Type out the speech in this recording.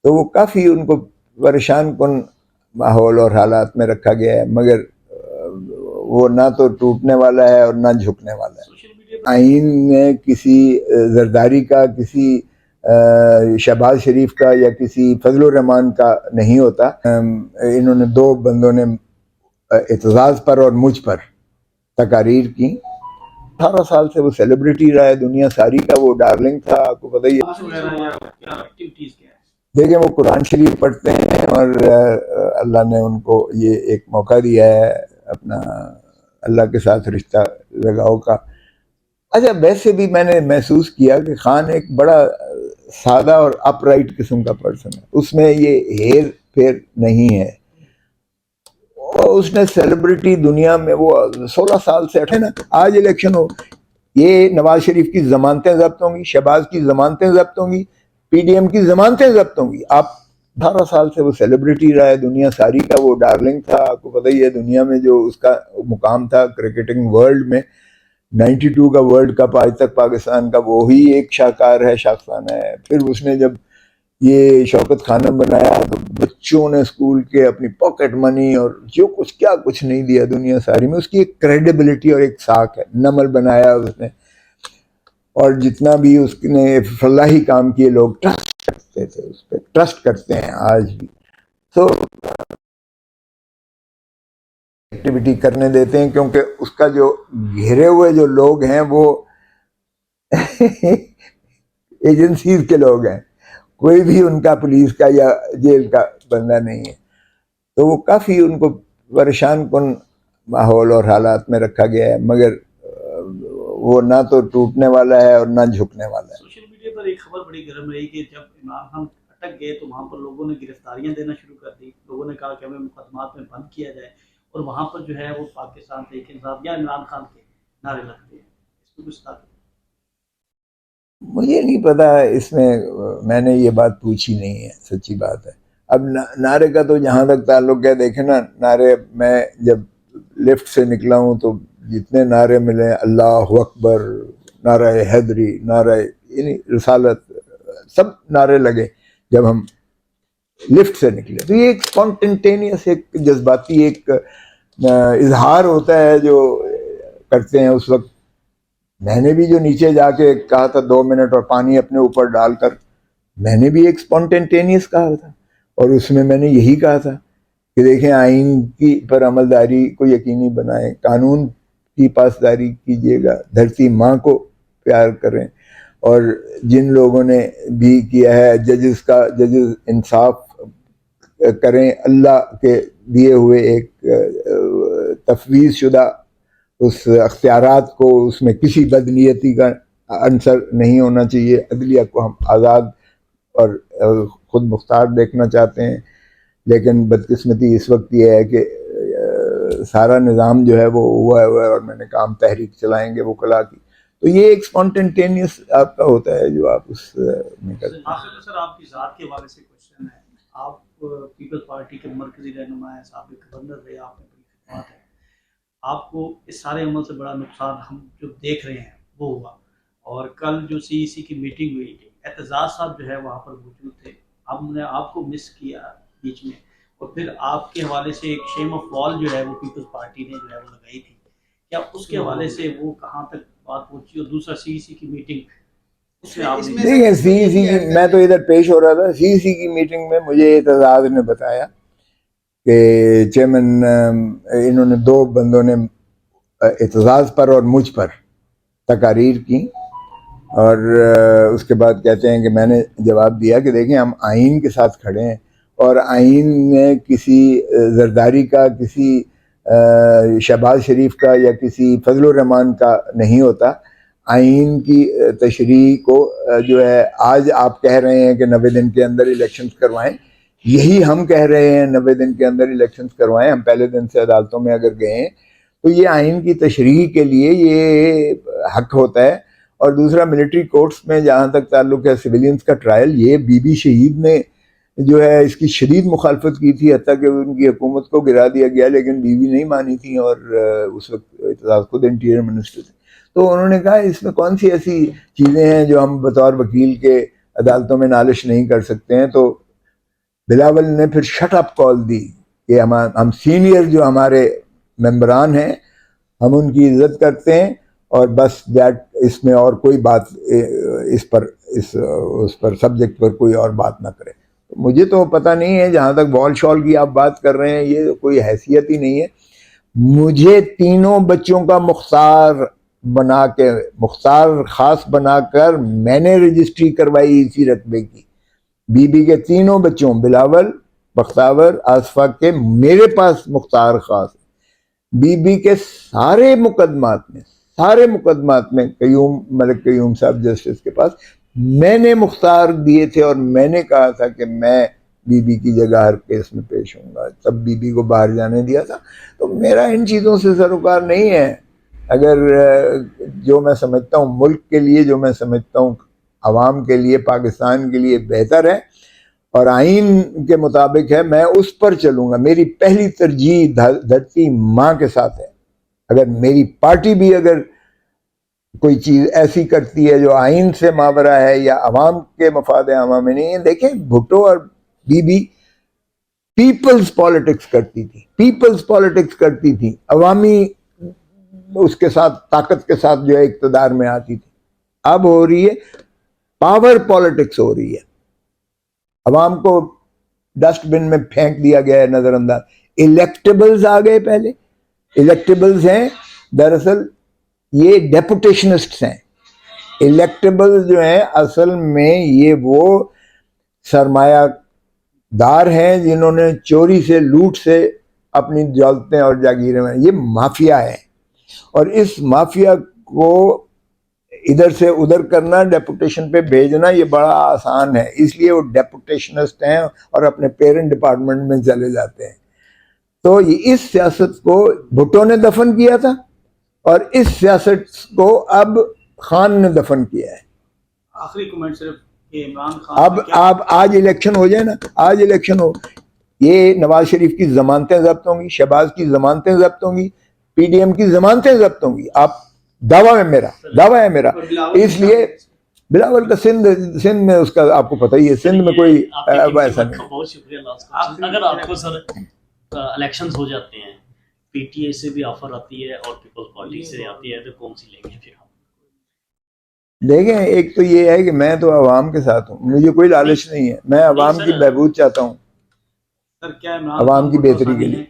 تو وہ کافی ان کو پریشان کن ماحول اور حالات میں رکھا گیا ہے، مگر وہ نہ تو ٹوٹنے والا ہے اور نہ جھکنے والا ہے۔ آئین میں کسی زرداری کا، کسی شہباز شریف کا یا کسی فضل الرحمان کا نہیں ہوتا۔ انہوں نے دو بندوں نے اعتزاز پر اور مجھ پر تقاریر کی۔ 18 سال سے وہ سیلیبریٹی رہا ہے، دنیا ساری کا وہ ڈارلنگ تھا، آپ کو پتہ ہی ہے۔ دیکھیں وہ قرآن شریف پڑھتے ہیں اور اللہ نے ان کو یہ ایک موقع دیا ہے اپنا اللہ کے ساتھ رشتہ لگاؤ کا۔ اچھا ویسے بھی میں نے محسوس کیا کہ خان ایک بڑا سادہ اور اپ رائٹ قسم کا پرسن ہے، اس میں یہ ہیر پھیر نہیں ہے۔ اور اس نے سیلیبریٹی دنیا میں وہ 16 سال سے نا، آج الیکشن ہو، یہ نواز شریف کی ضمانتیں ضبط ہوں گی، شہباز کی ضمانتیں ضبط ہوں گی، پی ڈی ایم کی ضمانتیں ضبط ہوں گی۔ آپ 18 سال سے وہ سیلیبریٹی رہا ہے، دنیا ساری کا وہ ڈارلنگ تھا، آپ کو پتہ ہی ہے دنیا میں جو اس کا مقام تھا کرکٹنگ ورلڈ میں۔ 92 کا ورلڈ کپ آج تک پاکستان کا وہی ایک شاہکار ہے، شاخسانہ ہے۔ پھر اس نے جب یہ شوکت خانم بنایا تو بچوں نے اسکول کے اپنی پاکٹ منی اور جو کچھ کیا کچھ نہیں دیا دنیا ساری میں۔ اس کی ایک کریڈیبلٹی اور ایک ساکھ ہے، نمل بنایا اس نے، اور جتنا بھی اس نے فلاحی کام کیے لوگ ٹرسٹ کرتے تھے، اس پہ ٹرسٹ کرتے ہیں آج بھی۔ تو ایکٹیویٹی کرنے دیتے ہیں کیونکہ اس کا جو گھیرے ہوئے جو لوگ ہیں وہ ایجنسیز کے لوگ ہیں، کوئی بھی ان کا پولیس کا یا جیل کا بندہ نہیں ہے۔ تو وہ کافی ان کو پریشان کن ماحول اور حالات میں رکھا گیا ہے، مگر وہ نہ تو ٹوٹنے والا ہے اور نہ جھکنے والا ہے۔ سوشل میڈیا پر ایک خبر بڑی گرم رہی کہ جب عمران خان اٹک گئے تو وہاں پر لوگوں نے گرفتاریاں دینا شروع کر دی، لوگوں نے کہا کہ ہمیں مقدمات میں بند کیا جائے، اور وہاں پر جو ہے وہ پاکستان تحریک انصاف یا عمران خان کے نعرے لگتے ہیں۔ اس میں کچھ تھا؟ مجھے نہیں پتا، اس میں نے یہ بات پوچھی نہیں ہے، سچی بات ہے۔ اب نعرے کا تو جہاں تک تعلق ہے، دیکھیں نا نعرے، میں جب لفٹ سے نکلا ہوں تو جتنے نعرے ملے، اللہ اکبر، نعرہ حیدری، نعرہ یعنی رسالت، سب نعرے لگے جب ہم لفٹ سے نکلے۔ تو یہ ایک اسپونٹینیس، ایک جذباتی ایک اظہار ہوتا ہے جو کرتے ہیں اس وقت۔ میں نے بھی جو نیچے جا کے کہا تھا 2 منٹ اور پانی اپنے اوپر ڈال کر، میں نے بھی ایک اسپونٹینیس کہا تھا، اور اس میں نے یہی کہا تھا کہ دیکھیں آئین کی پر عملداری کو یقینی بنائیں، قانون کی پاسداری کیجیے گا، دھرتی ماں کو پیار کریں، اور جن لوگوں نے بھی کیا ہے ججز انصاف کریں، اللہ کے دیے ہوئے ایک تفویض شدہ اس اختیارات کو، اس میں کسی بدنیتی کا عنصر نہیں ہونا چاہیے۔ عدلیہ کو ہم آزاد اور خود مختار دیکھنا چاہتے ہیں، لیکن بدقسمتی اس وقت یہ ہے کہ سارا نظام جو ہے وہ ہوا ہے، اور میں نے کام تحریک چلائیں گے وکلا کی۔ تو یہ ایک اسپونٹینیس آپ کا ہوتا ہے جو آپ اس میں کرتے ہیں۔ آخر میں سر آپ کی ذات کے حوالے سے کوشچن ہے، آپ پیپلز پارٹی کے مرکزی رہنما ہیں، سابق گورنر رہے، آپ نے بڑی خدمات ہے، آپ کو اس سارے عمل سے بڑا نقصان ہم جو دیکھ رہے ہیں وہ ہوا، اور کل جو سی ای سی کی میٹنگ ہوئی، اعتزاز صاحب جو ہے وہاں پر موجود تھے، ہم نے آپ کو مس کیا بیچ میں، اور پھر آپ کے حوالے سے ایک شیم آف وال جو ہے وہ پیپلز پارٹی نے جو ہے وہ لگائی تھی، کیا اس کے حوالے سے وہ کہاں تک بات پہنچی؟ اور دوسرا سی ای سی کی میٹنگ، دیکھیں سی ای سی کی، میں تو ادھر پیش ہو رہا تھا، سی ای سی کی میٹنگ میں مجھے اعتزاز نے بتایا کہ چیئرمین انہوں نے 2 بندوں نے اعتزاز پر اور مجھ پر تقاریر کی، اور اس کے بعد کہتے ہیں کہ میں نے جواب دیا کہ دیکھیں ہم آئین کے ساتھ کھڑے ہیں، اور آئین میں کسی زرداری کا، کسی شہباز شریف کا یا کسی فضل الرحمان کا نہیں ہوتا۔ آئین کی تشریح کو جو ہے آج آپ کہہ رہے ہیں کہ 90 دن کے اندر الیکشنز کروائیں، یہی ہم کہہ رہے ہیں 90 دن کے اندر الیکشنز کروائیں۔ ہم پہلے دن سے عدالتوں میں اگر گئے ہیں تو یہ آئین کی تشریح کے لیے یہ حق ہوتا ہے۔ اور دوسرا ملٹری کورٹس میں جہاں تک تعلق ہے سویلینز کا ٹرائل، یہ بی بی شہید نے جو ہے اس کی شدید مخالفت کی تھی، حتیٰ کہ ان کی حکومت کو گرا دیا گیا، لیکن بیوی نہیں مانی تھی، اور اس وقت اعتزاز خود انٹیریئر منسٹر تھے۔ تو انہوں نے کہا اس میں کون سی ایسی چیزیں ہیں جو ہم بطور وکیل کے عدالتوں میں نالش نہیں کر سکتے ہیں۔ تو بلاول نے پھر شٹ اپ کال دی کہ ہم سینئر جو ہمارے ممبران ہیں ہم ان کی عزت کرتے ہیں اور بس دیٹ اس میں اور کوئی بات اس پر سبجیکٹ پر کوئی اور بات نہ کرے. مجھے تو پتہ نہیں ہے، جہاں تک بال شال کی آپ بات کر رہے ہیں یہ کوئی حیثیت ہی نہیں ہے. مجھے تینوں بچوں کا مختار خاص بنا کر میں نے رجسٹری کروائی اسی رقبے کی. بی بی کے تینوں بچوں بلاول، بختاور، آصفہ کے میرے پاس مختار خاص. بی بی کے سارے مقدمات میں ملک قیوم صاحب جسٹس کے پاس میں نے مختار دیے تھے اور میں نے کہا تھا کہ میں بی بی کی جگہ ہر کیس میں پیش ہوں گا. تب بی بی کو باہر جانے دیا تھا. تو میرا ان چیزوں سے سروکار نہیں ہے. اگر جو میں سمجھتا ہوں ملک کے لیے، جو میں سمجھتا ہوں عوام کے لیے، پاکستان کے لیے بہتر ہے اور آئین کے مطابق ہے، میں اس پر چلوں گا. میری پہلی ترجیح دھرتی ماں کے ساتھ ہے. اگر میری پارٹی بھی اگر کوئی چیز ایسی کرتی ہے جو آئین سے ماورا ہے یا عوام کے مفاد عامہ میں نہیں ہے، دیکھیں بھٹو اور بی بی پیپلز پالیٹکس کرتی تھی، عوامی اس کے ساتھ طاقت کے ساتھ جو ہے اقتدار میں آتی تھی. اب ہو رہی ہے پاور پالیٹکس ہو رہی ہے. عوام کو ڈسٹ بن میں پھینک دیا گیا ہے، نظر انداز. الیکٹیبلز آ گئے. پہلے الیکٹیبلز ہیں دراصل یہ ڈیپوٹیشنسٹس ہیں. الیکٹیبلز جو ہیں اصل میں یہ وہ سرمایہ دار ہیں جنہوں نے چوری سے، لوٹ سے اپنی دولتیں اور جاگیریں میں، یہ مافیا ہے. اور اس مافیا کو ادھر سے ادھر کرنا، ڈیپوٹیشن پہ بھیجنا، یہ بڑا آسان ہے. اس لیے وہ ڈیپوٹیشنسٹ ہیں اور اپنے پیرنٹ ڈپارٹمنٹ میں چلے جاتے ہیں. تو یہ اس سیاست کو بھٹو نے دفن کیا تھا اور اس سیاست کو اب خان نے دفن کیا ہے. آخری کمنٹ صرف کہ عمران خان اب آج الیکشن ہو جائے نا، آج الیکشن ہو، یہ نواز شریف کی ضمانتیں ضبط ہوں گی، شہباز کی ضمانتیں ضبط ہوں گی، پی ڈی ایم کی ضمانتیں ضبط ہوں گی. آپ دعویٰ ہے میرا. اس لیے بلاول کا سندھ میں اس کا آپ کو پتہ ہی ہے، سندھ میں کوئی ایسا نہیں. بہت شکریہ. اگر آپ کو سر الیکشنز ہو جاتے ہیں، پی ٹی اے سے بھی آفر آتی ہے اور پیپلز پارٹی سے آتی ہے، تو کون سی لیں گے پھر ہم؟ دیکھیں ایک تو یہ ہے کہ میں تو عوام کے ساتھ ہوں، مجھے کوئی لالچ نہیں ہے. میں عوام کی بہبود چاہتا ہوں، سر کیا عوام کی بہتری کے لیے.